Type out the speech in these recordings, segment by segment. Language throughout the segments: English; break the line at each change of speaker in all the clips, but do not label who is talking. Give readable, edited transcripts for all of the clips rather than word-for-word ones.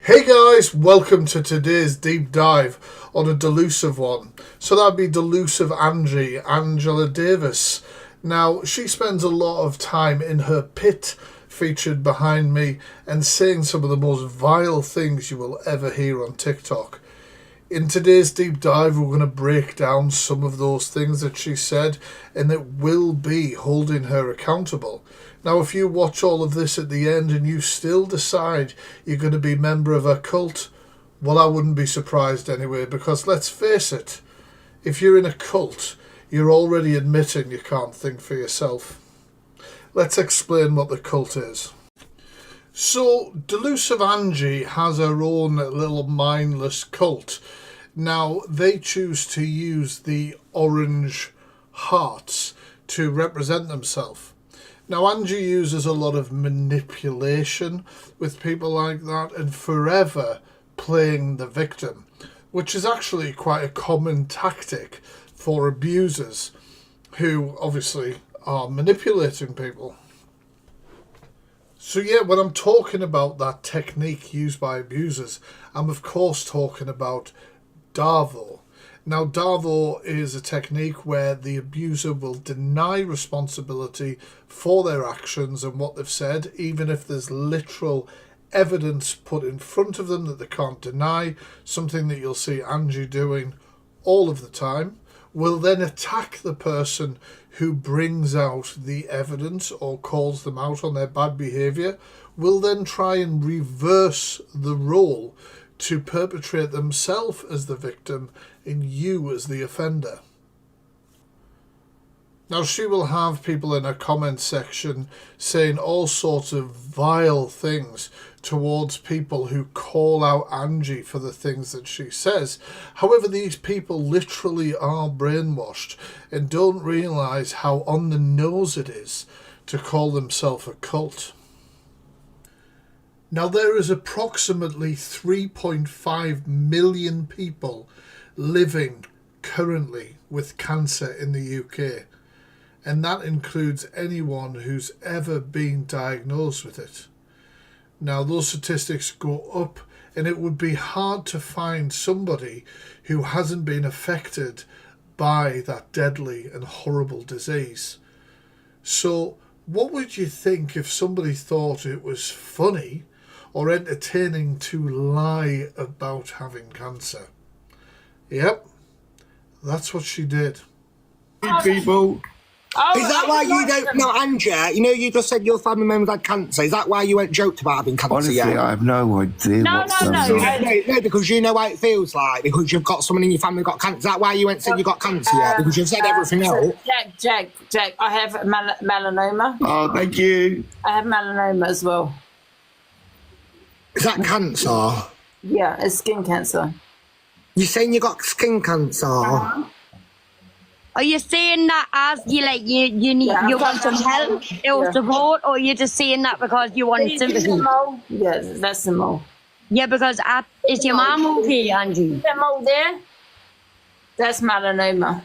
Hey guys, welcome to today's deep dive on a delusive one. So that'd be delusive Angie, Angela Davis. Now, she spends a lot of time in her pit, featured behind me, and saying some of the most vile things you will ever hear on TikTok. In today's deep dive, we're going to break down some of those things that she said, and it will be holding her accountable. Now, if you watch all of this at the end and you still decide you're going to be a member of a cult, well, I wouldn't be surprised anyway, because let's face it, if you're in a cult, you're already admitting you can't think for yourself. Let's explain what the cult is. So, Delusive Angie has her own little mindless cult. Now, they choose to use the orange hearts to represent themselves. Now, Angie uses a lot of manipulation with people like that and forever playing the victim, which is actually quite a common tactic for abusers who obviously are manipulating people. So yeah, when I'm talking about that technique used by abusers, I'm of course talking about DARVO. Now, DARVO is a technique where the abuser will deny responsibility for their actions and what they've said, even if there's literal evidence put in front of them that they can't deny, something that you'll see Angie doing all of the time, will then attack the person who brings out the evidence or calls them out on their bad behaviour, will then try and reverse the role to perpetrate themselves as the victim and you as the offender. Now, she will have people in her comment section saying all sorts of vile things towards people who call out Angie for the things that she says. However, these people literally are brainwashed and don't realise how on the nose it is to call themselves a cult. Now, there is approximately 3.5 million people living currently with cancer in the UK, and that includes anyone who's ever been diagnosed with it. Now, those statistics go up, and it would be hard to find somebody who hasn't been affected by that deadly and horrible disease. So, what would you think if somebody thought it was funny or entertaining to lie about having cancer? Yep, that's what she did.
People.
Oh,
Is that why you don't know, Angie? You know, you just said your family members had cancer. Is that why you won't joke about having cancer?
Honestly,
yet?
I have no idea what's going on.
No, because you know what it feels like. Because you've got someone in your family got cancer. Is that why you went said you got cancer yet? Because you've said everything else.
Jack, I have melanoma.
Oh, thank you.
I have melanoma as well.
Is that cancer?
Yeah, it's skin cancer.
You're saying you got skin cancer?
Are you saying that as you want some help or support, or you're just saying that because you want sympathy?
Yeah, that's the mole.
Yeah, because is your mum okay, Angie?
That mole there, that's melanoma.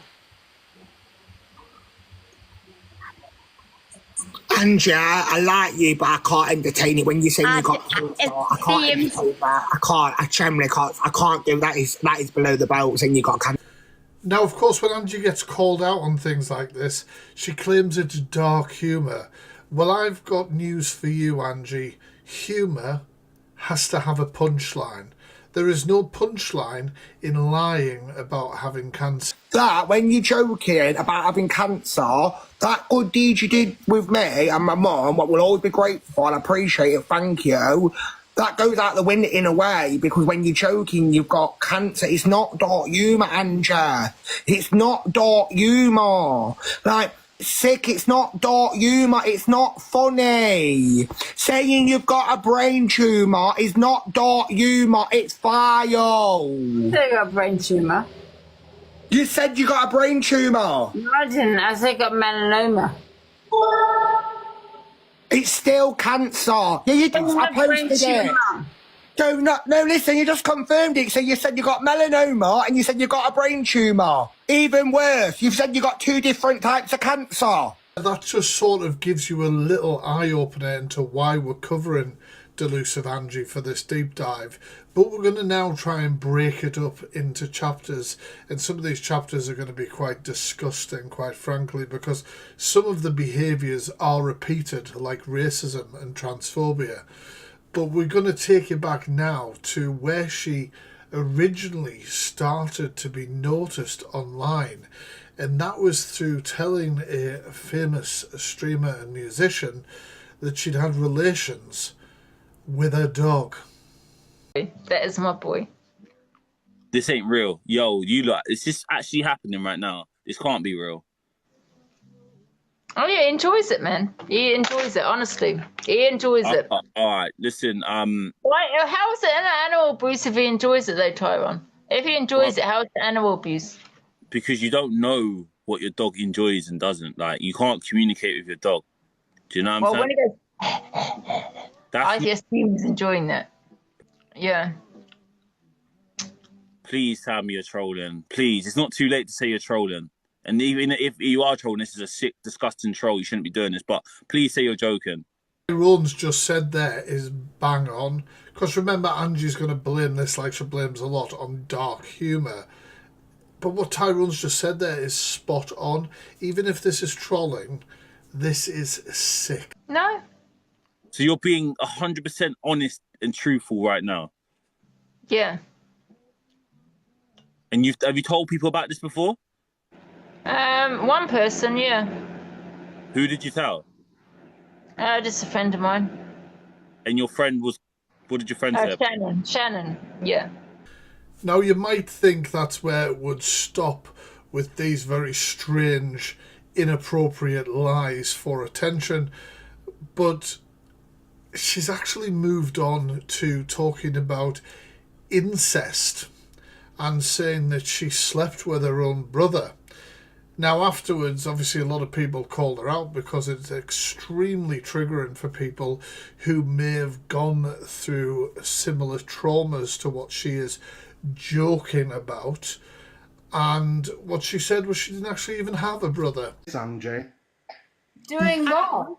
Angie, I like you, but I can't entertain it when you say you got cancer. I can't entertain that. I can't. I generally can't. I can't do that. That is below the belt saying you got cancer.
Now, of course, when Angie gets called out on things like this, she claims it's dark humour. Well, I've got news for you, Angie. Humour has to have a punchline. There is no punchline in lying about having cancer.
That, when you're joking about having cancer, that good deed you did with me and my mum, what we'll always be grateful and appreciate it, thank you, that goes out the window in a way, because when you're joking, you've got cancer. It's not dark humour, Angie. It's not dark humour. Like, sick, it's not dark humour. It's not funny. Saying you've got a brain tumour is not dark humour. It's vile.
I got a brain tumour.
You said you got a brain tumour.
No, I didn't. I said I got melanoma.
It's still cancer. Yeah, you did. I posted it. No, listen, you just confirmed it. So you said you got melanoma and you said you got a brain tumour. Even worse, you've said you got 2 different types of cancer.
That just sort of gives you a little eye-opener into why we're covering Delusive Angie for this deep dive, but we're going to now try and break it up into chapters, and some of these chapters are going to be quite disgusting, quite frankly, because some of the behaviours are repeated, like racism and transphobia. But we're going to take you back now to where she originally started to be noticed online, and that was through telling a famous streamer and musician that she'd had relations with her dog.
That is my boy.
This ain't real. Yo, you lot, is this actually happening right now? This can't be real.
Oh yeah, he enjoys it, man. He enjoys it, honestly. He enjoys it.
All right, listen,
Why, how is it an animal abuse if he enjoys it though, Tyrone? If he enjoys it, how is it animal abuse?
because you don't know what your dog enjoys and doesn't. Like, you can't communicate with your dog. Do you know what I'm saying?
When he goes, I assume he's enjoying that. Yeah.
Please tell me you're trolling. Please, it's not too late to say you're trolling. And even if you are trolling, this is a sick, disgusting troll. You shouldn't be doing this. But please say you're joking.
Tyrone's just said there is bang on. Because remember, Angie's going to blame this, like she blames a lot, on dark humour. But what Tyrone's just said there is spot on. Even if this is trolling, this is sick.
No.
So you're being 100% honest and truthful right now.
Yeah.
And have you told people about this before?
One person, yeah.
Who did you tell?
Just a friend of mine.
And your friend was... What did your friend say?
Shannon, yeah.
Now, you might think that's where it would stop with these very strange, inappropriate lies for attention, but she's actually moved on to talking about incest and saying that she slept with her own brother. Now, afterwards, obviously, a lot of people called her out because it's extremely triggering for people who may have gone through similar traumas to what she is joking about. And what she said was she didn't actually even have a brother.
Angie,
Doing what?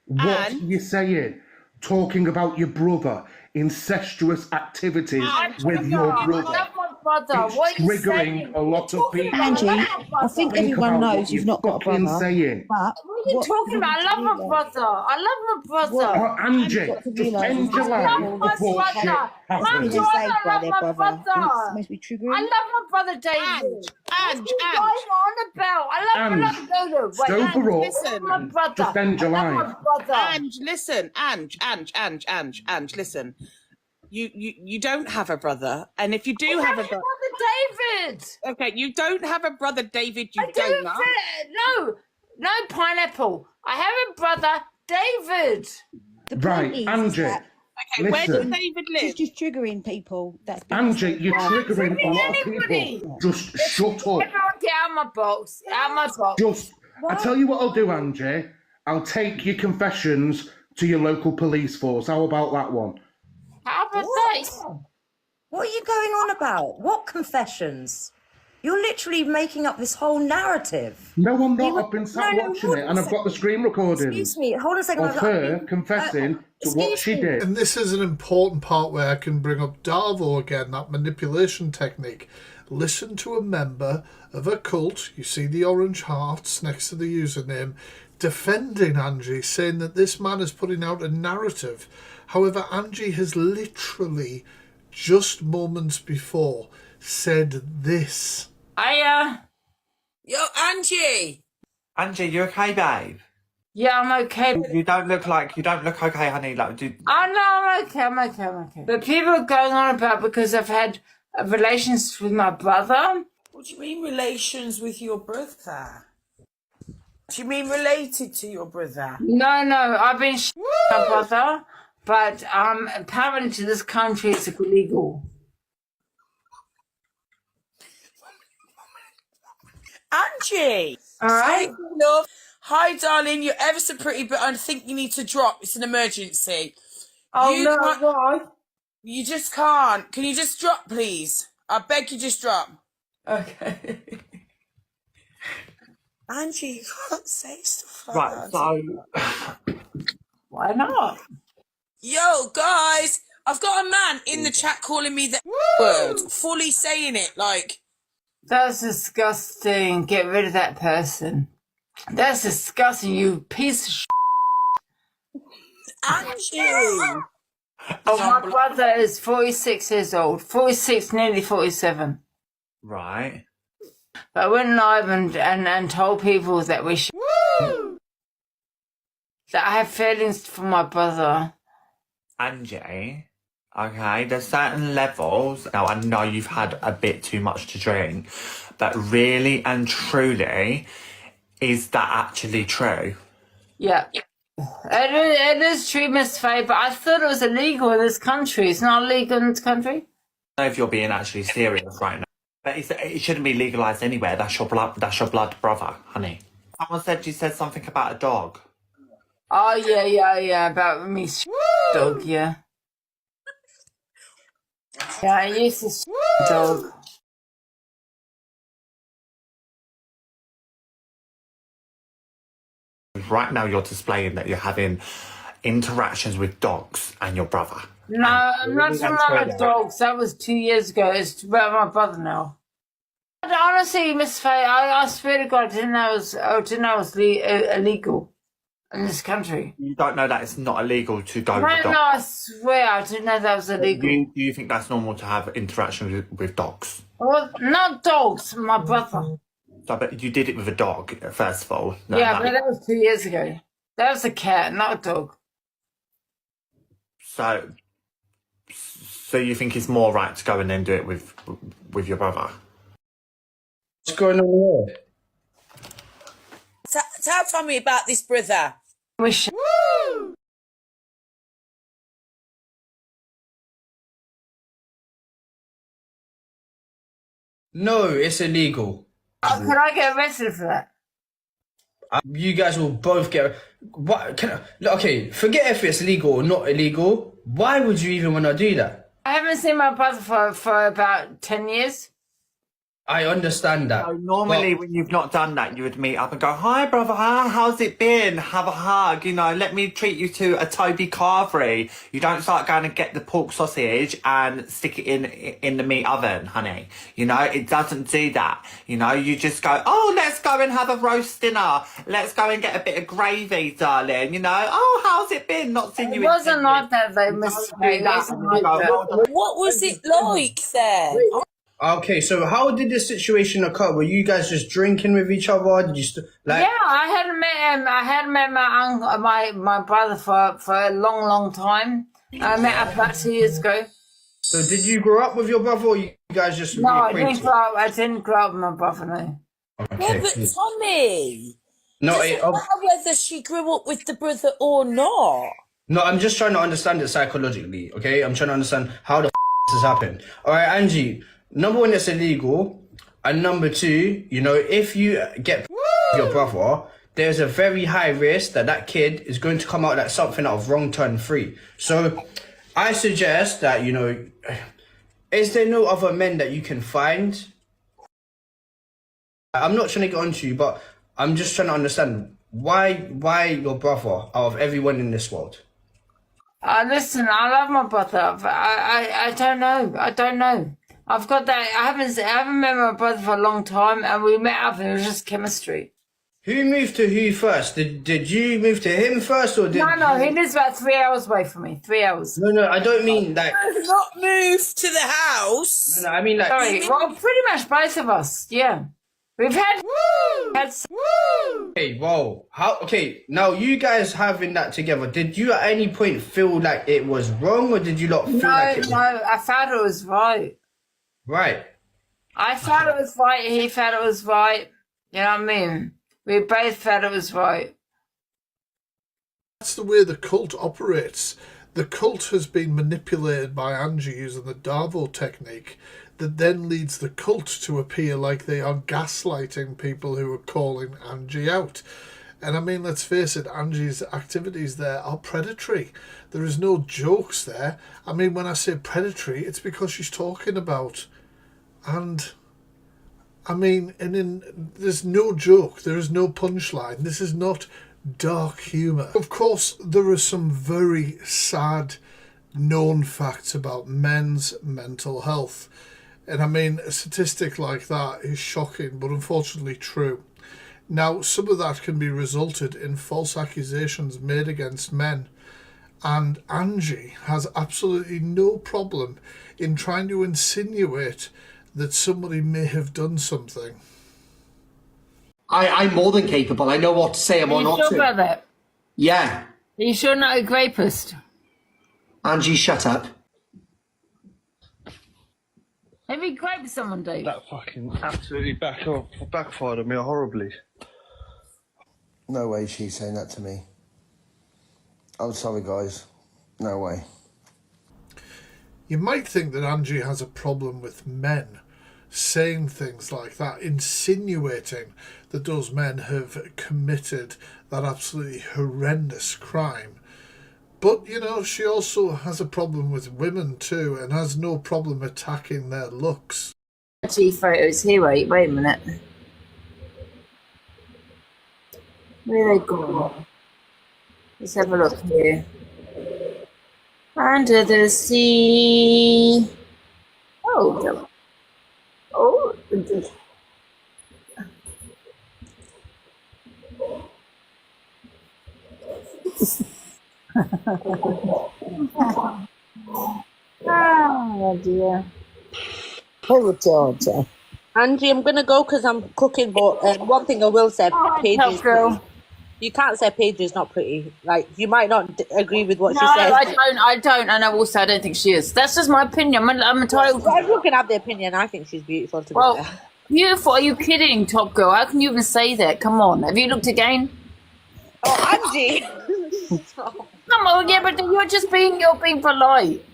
what are you saying? Talking about your brother, incestuous activities with your brother.
Brother,
It's
what are you
triggering
saying?
a lot of people.
Angie, I think
Think
everyone
about
knows
what
you've
you're
not got a
fucking
brother.
saying.
But
What are you talking about? I love my brother. I love my brother.
Oh, Angie, just end your life before shit happens.
Being saved by their
my
brother.
brother.
And it's supposed to be triggering.
I love my brother David.
Ange,
What are you guys on about? I love Dodo.
Sober up.
listen,
my brother.
Just end your
I love
life.
my brother.
Ange, listen, Ange, listen. You don't have a brother, and if you do have a brother,
David.
okay, you don't have a brother, David. You
I
don't.
No pineapple. I have a brother, David.
The point
Right,
is
Angie.
that
Okay, where does
Listen,
David
it's
live?
just triggering people. That's been
Angie, you're triggering a lot of
Anybody.
people. Just shut up.
Everyone get out of my box. Out of my box.
Just, I tell you what I'll do, Angie. I'll take your confessions to your local police force. How about that one?
How about that?
What are you going on about? What confessions? You're literally making up this whole narrative.
No, I'm not. I've been sat
No,
watching
hold
it,
on
and
a
I've got the screen recordings
Excuse me, hold on a second.
of her confessing to what she did.
And this is an important part where I can bring up DARVO again, that manipulation technique. Listen to a member of a cult, you see the orange hearts next to the username, defending Angie, saying that this man is putting out a narrative. However, Angie has literally, just moments before, said this.
Yo, Angie!
Angie, you okay, babe?
Yeah, I'm okay.
You don't look okay, honey. Like,
Oh no, I'm okay. But people are going on about because I've had relations with my brother.
What do you mean relations with your brother? Do you mean related to your brother?
No, I've been my brother, but apparently to this country it's illegal.
Angie!
All right.
Love. Hi, darling. You're ever so pretty, but I think you need to drop. It's an emergency.
Oh
You
no,
can't-
why?
You just can't. Can you just drop, please? I beg you, just drop.
Okay.
Angie, you can't say stuff like
right,
that.
so
Why not?
Yo, guys, I've got a man in the chat calling me the word, fully saying it like.
That's disgusting. Get rid of that person. That's disgusting, you piece of
Angie!
My brother is 46 years old. 46, nearly 47.
Right.
But I went live and told people that we should. That I have feelings for my brother.
Angie, okay, there's certain levels. Now, I know you've had a bit too much to drink, but really and truly, is that actually true?
Yeah. It is true, Miss Faye, but I thought it was illegal in this country. It's not illegal in this country?
I don't know if you're being actually serious right now, but it shouldn't be legalised anywhere. That's your blood brother, honey. Someone said you said something about a dog.
Oh, yeah, about me dog, yeah. Yeah, I used to dog.
Right now you're displaying that you're having interactions with dogs and your brother.
No, I'm not talking about dogs. That was 2 years ago. It's about my brother now. But honestly, Miss Faye, I swear to God, I didn't know it was illegal in this country.
You don't know that it's not illegal to go with dogs?
No, I swear, I didn't know that was illegal.
Do you think that's normal to have interactions with dogs?
Well, not dogs, my brother.
So, but you did it with a dog, first of all. No,
Yeah, but that was 2 years ago. That was a cat, not a dog.
So you think it's more right to go and then do it with your brother?
What's going on here?
Tell me about this brother.
No, it's illegal.
Oh, can I get arrested for that?
You guys will both get. What? Okay, forget if it's legal or not illegal. Why would you even want to do that?
I haven't seen my brother for about 10 years.
I understand that.
So normally when you've not done that, you would meet up and go, "Hi, brother, how's it been? Have a hug, let me treat you to a Toby Carvery." You don't start going and get the pork sausage and stick it in the meat oven, honey. It doesn't do that. You just go, "Oh, let's go and have a roast dinner. Let's go and get a bit of gravy, darling. Oh, how's it been? Not seen you."
It wasn't like that, though, Miss Faye.
What was it like then?
Okay, so how did this situation occur? Were you guys just drinking with each other? Did you
Yeah, I hadn't met him. I hadn't met my brother for a long time. I met up about 2 years ago.
So did you grow up with your brother, or you guys just
No, I
reacquainted?
didn't grow up with my brother, no.
Yeah, but Tommy,
No,
doesn't matter whether she grew up with the brother or not.
No, I'm just trying to understand it psychologically, okay? I'm trying to understand how the this has happened. All right, Angie, number one, it's illegal. And number two, if you get your brother, there's a very high risk that kid is going to come out like something out of Wrong Turn 3. So I suggest that, is there no other men that you can find? I'm not trying to get onto you, but I'm just trying to understand why your brother out of everyone in this world?
Listen, I love my brother. But I don't know. I don't know. I've got that. I haven't met my brother for a long time, and we met up, and it was just chemistry.
Who moved to who first? Did you move to him first, or did?
No, he lives about 3 hours away from me. 3 hours.
No, I don't mean like.
Not moved to the house.
No, I mean like.
Sorry, well, pretty much both of us. Yeah, we've had.
Okay, whoa. Okay, now you guys having that together. Did you at any point feel like it was wrong, or did you not feel like it was?
No, I felt it was right.
Right.
I felt it was right. He felt it was right. You know what I mean? We both felt it was right.
That's the way the cult operates. The cult has been manipulated by Angie using the DARVO technique that then leads the cult to appear like they are gaslighting people who are calling Angie out. And I mean, let's face it, Angie's activities there are predatory. There is no jokes there. I mean, when I say predatory, it's because she's talking about. And I mean, there's no joke. There is no punchline. This is not dark humour. Of course, there are some very sad known facts about men's mental health. And I mean, a statistic like that is shocking, but unfortunately true. Now, some of that can be resulted in false accusations made against men. And Angie has absolutely no problem in trying to insinuate that somebody may have done something.
I'm more than capable. I know what to say and what not to.
Are you sure about that?
Yeah.
Are you sure not a rapist?
Angie, shut up.
Have you raped someone, Dave?
That fucking absolutely backfired on me horribly.
No way she's saying that to me. I'm sorry, guys. No way.
You might think that Angie has a problem with men saying things like that, insinuating that those men have committed that absolutely horrendous crime. But, you know, she also has a problem with women too, and has no problem attacking their looks.
Actually, photos here, wait a minute. Where they gone? Let's have a look here. Under the sea. Oh, oh. Oh dear.
Oh, Georgia. Angie, I'm going to go because I'm cooking, but one thing I will say, Paige is pretty. You can't say Paige is not pretty. Like, you might not agree with what she says.
I don't, and also I don't think she is. That's just my opinion. I'm entitled.
Well, everyone can have their opinion. I think she's beautiful to be there.
Beautiful? Are you kidding, Top Girl? How can you even say that? Come on. Have you looked again?
Oh, Angie.
Come on, yeah, but you're being polite.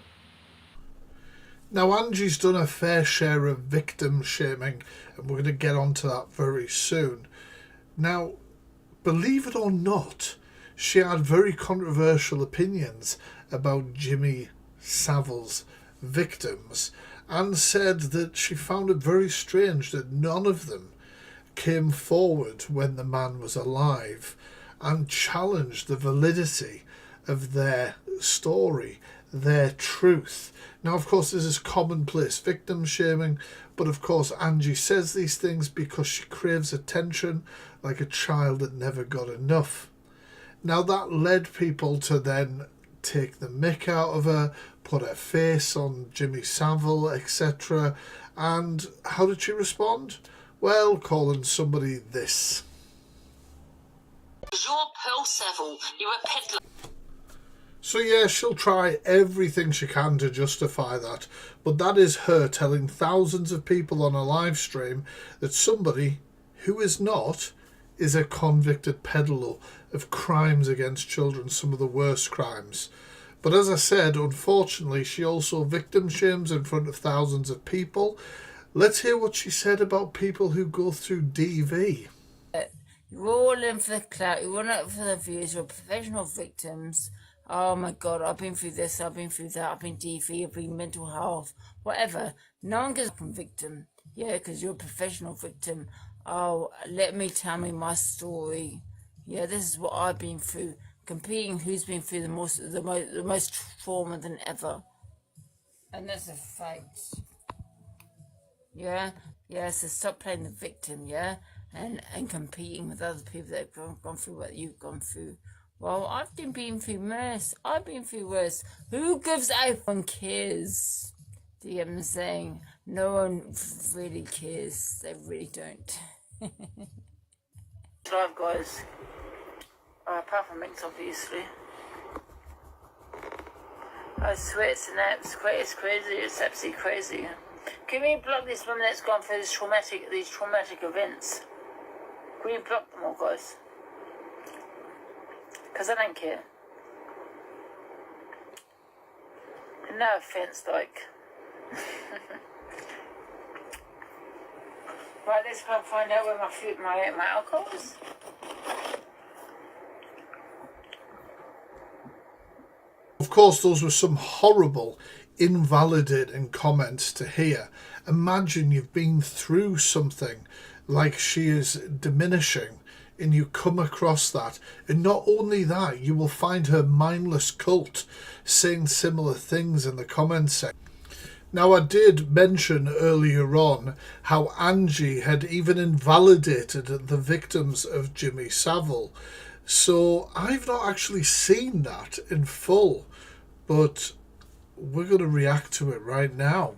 Now, Angie's done a fair share of victim shaming, and we're going to get onto that very soon. Now, believe it or not, she had very controversial opinions about Jimmy Savile's victims, and said that she found it very strange that none of them came forward when the man was alive and challenged the validity of their story, their truth. Now, of course, this is commonplace victim shaming, but of course Angie says these things because she craves attention like a child that never got enough. Now, that led people to then take the mick out of her, put her face on Jimmy Savile, etc. And how did she respond? Well, calling somebody this.
You're Pearl Savile, you're a peddler.
So yeah, she'll try everything she can to justify that, but that is her telling thousands of people on a live stream that somebody who is not is a convicted peddler of crimes against children, some of the worst crimes. But as I said, unfortunately, she also victim shames in front of thousands of people. Let's hear what she said about people who go through DV.
You're all in for the clout, you're all in for the views, you're professional victims. Oh my God, I've been through this, I've been through that, I've been DV, I've been mental health, whatever. No one gets a victim, yeah, because you're a professional victim. Oh, let me tell me my story. Yeah, this is what I've been through. Competing who's been through the most trauma than ever. And that's a fact. Yeah, so stop playing the victim, yeah? And competing with other people that have gone through what you've gone through. Well, I've been through worse. I've been through worse. Who gives everyone cares? Do you know what I'm saying? No one really cares. They really don't. Live, guys. Apart from mix, obviously. I swear it's crazy. It's absolutely crazy. Can we block this woman that's gone through these traumatic events? Can we block them all, guys? Because I don't care. No offense, like. Right, let's go and find out where my alcohol is.
Of course, those were some horrible, invalidating comments to hear. Imagine you've been through something like she is diminishing and you come across that, and not only that, you will find her mindless cult saying similar things in the comments section. Now, I did mention earlier on how Angie had even invalidated the victims of Jimmy Savile. So I've not actually seen that in full, but we're going to react to it right now.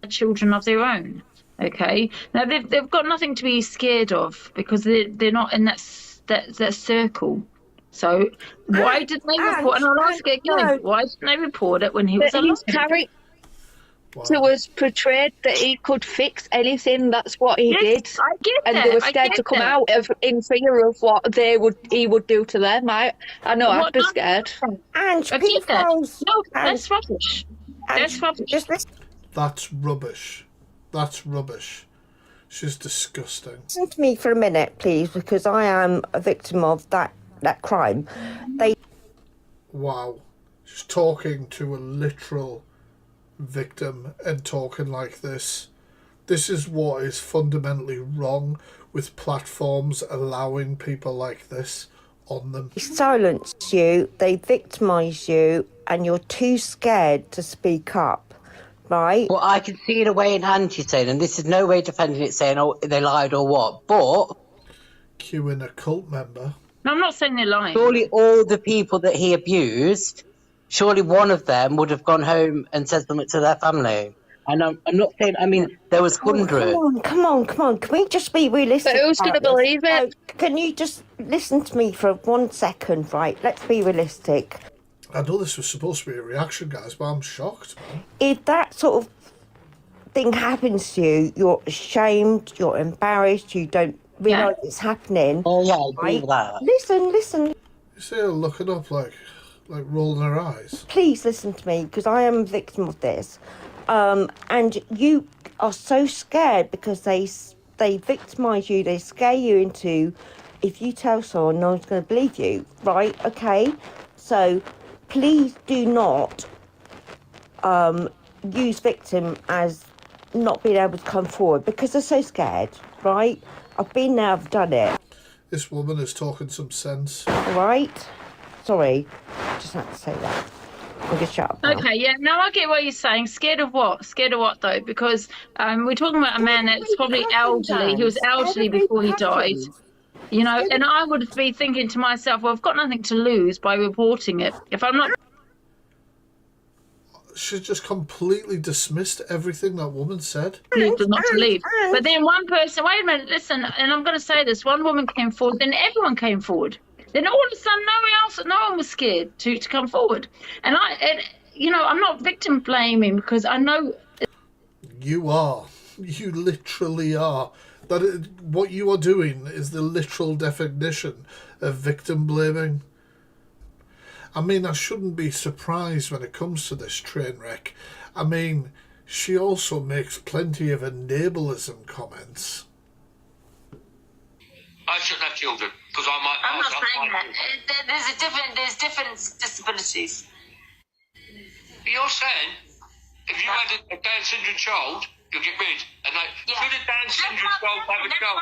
Children of their own. Okay, now they've got nothing to be scared of because they're not in that circle. So why didn't they report? And I'll ask it again. Why didn't they report it when he was alive?
It was portrayed that he could fix anything. That's what he did.
I get
and
that.
they were scared to come out in fear of what he would do to them. I know, I'd be scared.
Ange, no, that's rubbish. That's rubbish.
That's rubbish. That's rubbish. She's disgusting.
Listen to me for a minute, please, because I am a victim of that crime.
Wow. She's talking to a literal victim and talking like this. This is what is fundamentally wrong with platforms allowing people like this on them.
They silence you, they victimise you, and you're too scared to speak up, right?
Well, I can see the way in Angie saying, and this is no way defending it, saying, oh, they lied or what, but...
Cueing a cult member.
No, I'm not saying they're lying.
Surely all the people that he abused, surely one of them would have gone home and said something to their family. And I'm not saying, I mean, there was hundreds.
Come on. Can we just be realistic?
But who's going to believe it?
Can you just listen to me for 1 second, right? Let's be realistic.
I know this was supposed to be a reaction, guys, but I'm shocked.
If that sort of thing happens to you, you're ashamed, you're embarrassed, you don't realise it's happening.
Oh, yeah, I agree with that.
Listen.
You see her looking up like rolling her eyes.
Please listen to me, because I am a victim of this. And you are so scared because they victimise you, they scare you into, if you tell someone, no one's going to believe you, right? Okay? So please do not use victim as not being able to come forward because they're so scared, right? I've been there, I've done it.
This woman is talking some sense.
All right? Sorry, just had to say that. I'll just shut up now.
Okay, yeah, no, I get what you're saying. Scared of what? Scared of what, though? Because we're talking about a man that's probably elderly. He was elderly before he died. You know, and I would be thinking to myself, well, I've got nothing to lose by reporting it. If I'm not...
She's just completely dismissed everything that woman said.
Not to leave. But then one person, wait a minute, listen, and I'm going to say this, one woman came forward, then everyone came forward. Then all of a sudden, no one was scared to come forward. And I'm not victim blaming because I know...
You are. You literally are. What you are doing is the literal definition of victim blaming. I mean, I shouldn't be surprised when it comes to this train wreck. I mean, she also makes plenty of ableism comments.
I shouldn't have children because I might.
I'm not saying that. There's different disabilities.
You're saying if you had a Down syndrome child, you'll get rid. And should a Down syndrome child have a child?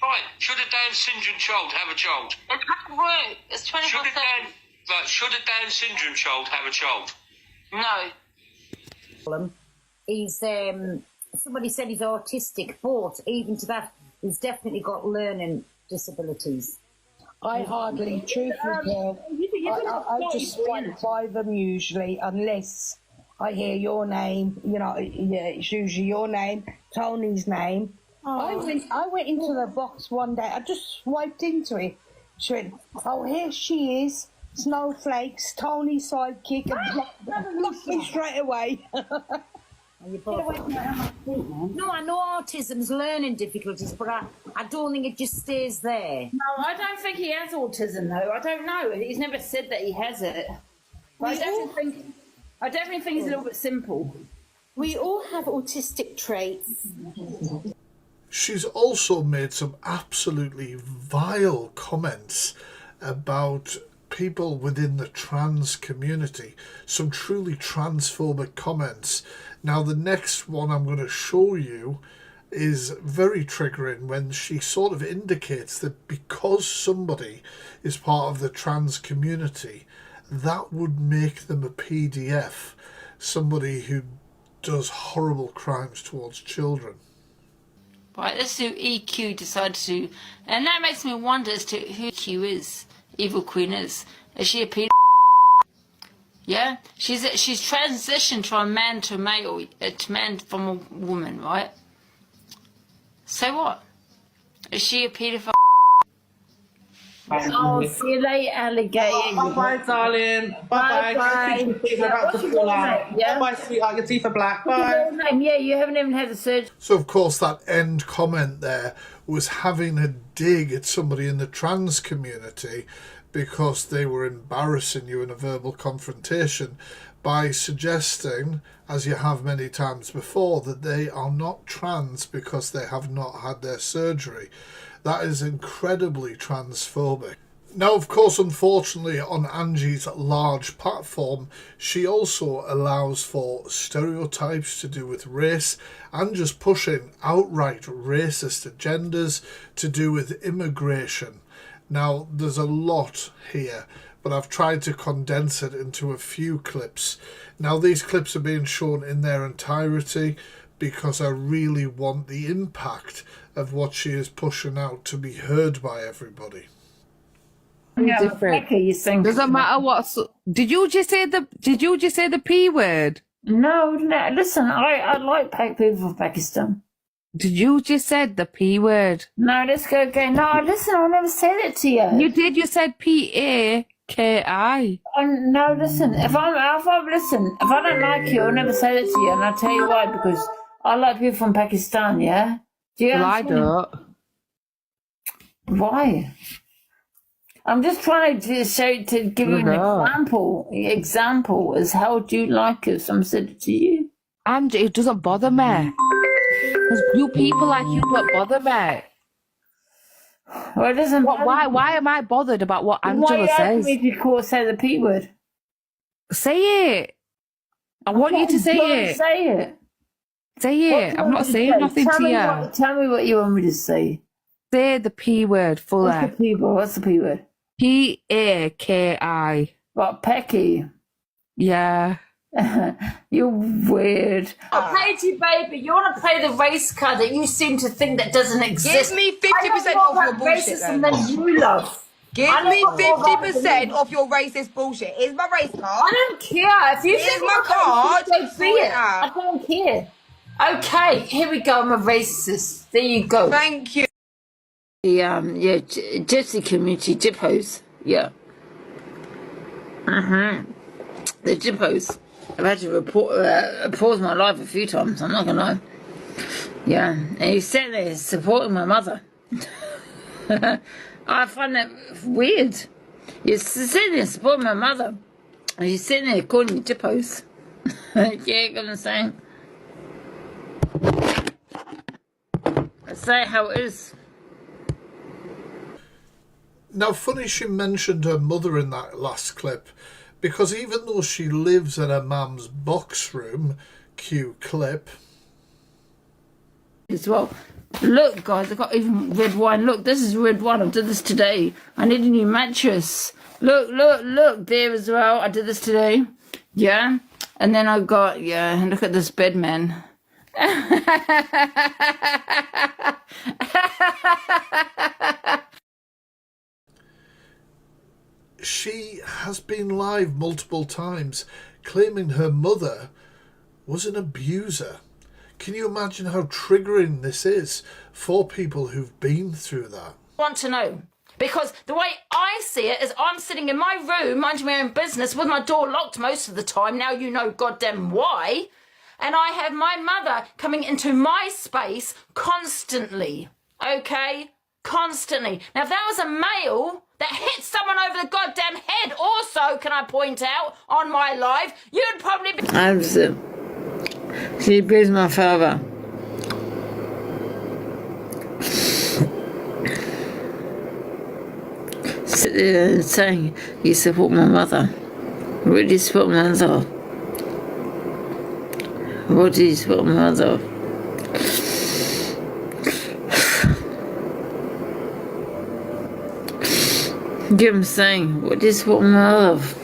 Fine. Should a Down syndrome child have a child?
It's not work. It's 24/7.
Should a Down syndrome child have a child?
No.
He's somebody said he's autistic, but even to that, he's definitely got learning disabilities.
I hardly, truthfully, I just swipe by them usually, unless I hear your name. You know, it's usually your name, Tony's name. I went into the box one day. I just swiped into it. She went, "Oh, here she is, Snowflakes, Tony's sidekick," and blocked me straight away.
No, I know autism's learning difficulties, but I don't think it just stays there.
No, I don't think he has autism, though. I don't know. He's never said that he has it. But I definitely think he's a little bit simple.
We all have autistic traits.
She's also made some absolutely vile comments about people within the trans community, some truly transphobic comments. Now the next one I'm going to show you, is very triggering when she sort of indicates that because somebody is part of the trans community, that would make them a PDF, somebody who does horrible crimes towards children.
Right, let's do EQ decided to, and that makes me wonder as to who EQ is, Evil Queen is. Is she a pedophile? Yeah, she's transitioned from a man to a male, to man from a woman, right? So what? Is she a paedophile? Oh, see you later, alligator.
Bye-bye, darling. Bye-bye. Bye-bye, sweetheart. Your teeth are black. Bye.
Yeah, you haven't even had the surgery.
So, of course, that end comment there was having a dig at somebody in the trans community because they were embarrassing you in a verbal confrontation by suggesting, as you have many times before, that they are not trans because they have not had their surgery. That is incredibly transphobic. Now, of course, unfortunately, on Angie's large platform, she also allows for stereotypes to do with race and just pushing outright racist agendas to do with immigration. Now, there's a lot here, but I've tried to condense it into a few clips. Now, these clips are being shown in their entirety because I really want the impact of what she is pushing out to be heard by everybody.
Yeah,
different.
you think
Doesn't matter what. Did you just say the P word?
No, listen, I like people from Pakistan.
Did you just said the P word?
No, let's go again. No, listen, I'll never say that to you.
You did. You said PAKI.
No, listen. If I don't like you, I'll never say that to you, and I'll tell you why. Because I like people from Pakistan. Yeah. Do you
Well, I
understand?
don't.
Why? I'm just trying to give you an example as how do you like us. I'm saying it to you.
Angie, it doesn't bother me. Because you people like you don't bother me.
Well, it doesn't bother me.
Why am I bothered about what Angela
Why are you asking
says?
me if you say the P word?
Say it. I want you to say it.
Say it.
Say it. I'm not saying nothing to you.
Tell me what you want me to say.
Say the P word fully.
What's the P word? What's the P word?
PAKI.
What, Pecky?
Yeah.
You're weird. I'll pay to you, baby. You want to play the race card that you seem to think that doesn't exist.
Give me 50% of your bullshit,
then. Than you love.
Give me 50% of your racist bullshit. Here's my race card.
I don't care. If you
Here's my card.
so be it. I don't care. Okay, here we go. I'm a racist. There you go.
Thank you.
The gypsy community, Jippos. Yeah. The Jippos. I've had to pause my life a few times, I'm not gonna lie. Yeah, and he's sitting there supporting my mother. I find that weird. You're sitting there supporting my mother, and you're sitting there calling me Jippos. Yeah, you know what I'm saying? I say it how it is.
Now, funny she mentioned her mother in that last clip, because even though she lives in her mum's box room, cue clip.
As well. Look, guys, I got even red wine. Look, this is red wine. I did this today. I need a new mattress. Look there as well. I did this today. Yeah. And then I got, look at this bed, man.
She has been live multiple times claiming her mother was an abuser. Can you imagine how triggering this is for people who've been through that?
Want to know? Because the way I see it is I'm sitting in my room minding my own business with my door locked most of the time. Now you know goddamn why. And I have my mother coming into my space constantly. Okay? Constantly. Now if that was a male that hit someone over the goddamn head also, can I point out, on my live, you'd probably be... She abused my father. Sit there and saying, you support my mother. What do you support my mother? What do you support my mother? You get what I'm saying? What is what my love?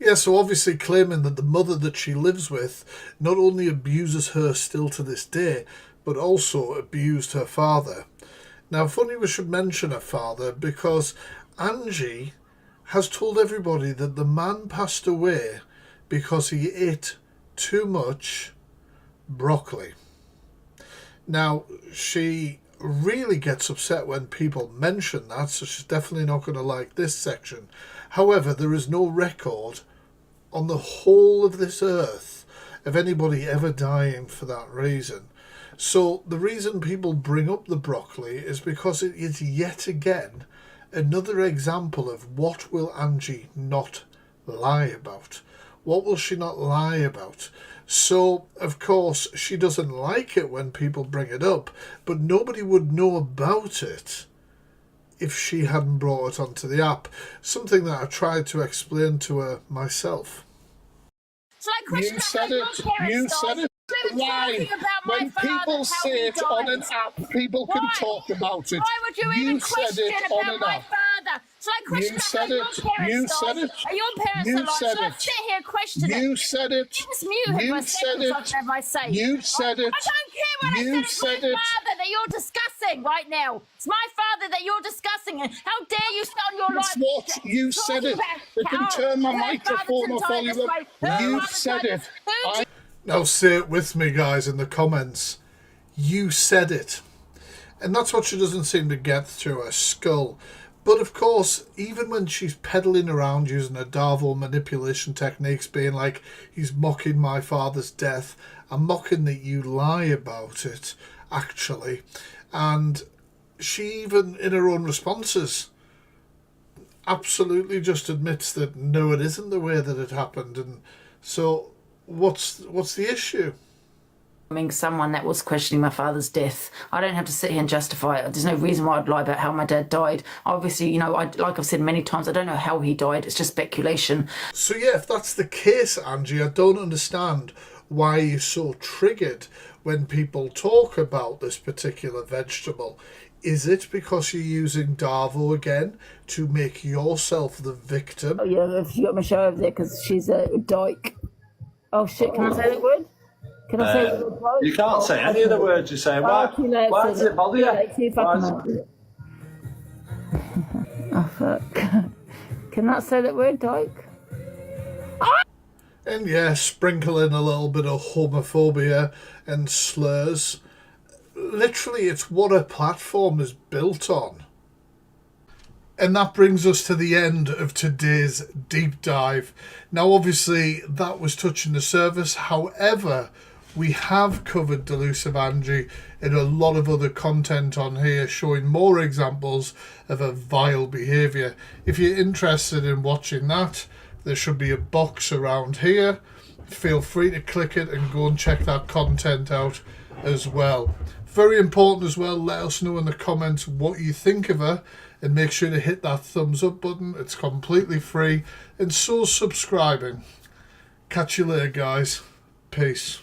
Yeah, so obviously claiming that the mother that she lives with not only abuses her still to this day, but also abused her father. Now, funny we should mention her father, because Angie has told everybody that the man passed away because he ate too much broccoli. Now, she really gets upset when people mention that, so she's definitely not going to like this section. However, there is no record on the whole of this earth of anybody ever dying for that reason. So the reason people bring up the broccoli is because it is yet again another example of what will Angie not lie about. What will she not lie about? So, of course, she doesn't like it when people bring it up, but nobody would know about it if she hadn't brought it onto the app. Something that I tried to explain to her myself.
You said it. You said it. Why? When people say it on an app, people can talk about it.
Why would you even question about my father? So I question about your parents, Are your parents alive? So I sit here questioning it.
You said it.
Just mute her for a second so I can have my say.
You said it.
I don't care what I said. It's my father that you're discussing right now. It's my father that you're discussing. And how dare you sit on your life?
That's what you said it. I can turn my microphone off while you You said it.
Now say it with me, guys, in the comments. You said it. And that's what she doesn't seem to get through her skull. But of course, even when she's peddling around using her DARVO manipulation techniques, being like, he's mocking my father's death, I'm mocking that you lie about it, actually. And she even, in her own responses, absolutely just admits that no, it isn't the way that it happened. And so what's the issue?
Someone that was questioning my father's death. I don't have to sit here and justify it. There's no reason why I'd lie about how my dad died. Obviously, you know, like I've said many times, I don't know how he died. It's just speculation.
So yeah, if that's the case, Angie, I don't understand why you're so triggered when people talk about this particular vegetable. Is it because you're using DARVO again to make yourself the victim?
Oh yeah, she got my show over there because she's a dyke. Oh shit, can I say that word? Can I say the word?
You can't say any of the words you're saying. Why does it bother you?
Oh fuck. Can I say that word, dyke?
And yeah, sprinkle in a little bit of homophobia and slurs. Literally, it's what a platform is built on. And that brings us to the end of today's deep dive. Now, obviously, that was touching the surface. However, we have covered Delusive Angie in a lot of other content on here, showing more examples of her vile behaviour. If you're interested in watching that, there should be a box around here. Feel free to click it and go and check that content out as well. Very important as well, let us know in the comments what you think of her, and make sure to hit that thumbs up button. It's completely free, and so subscribing. Catch you later, guys. Peace.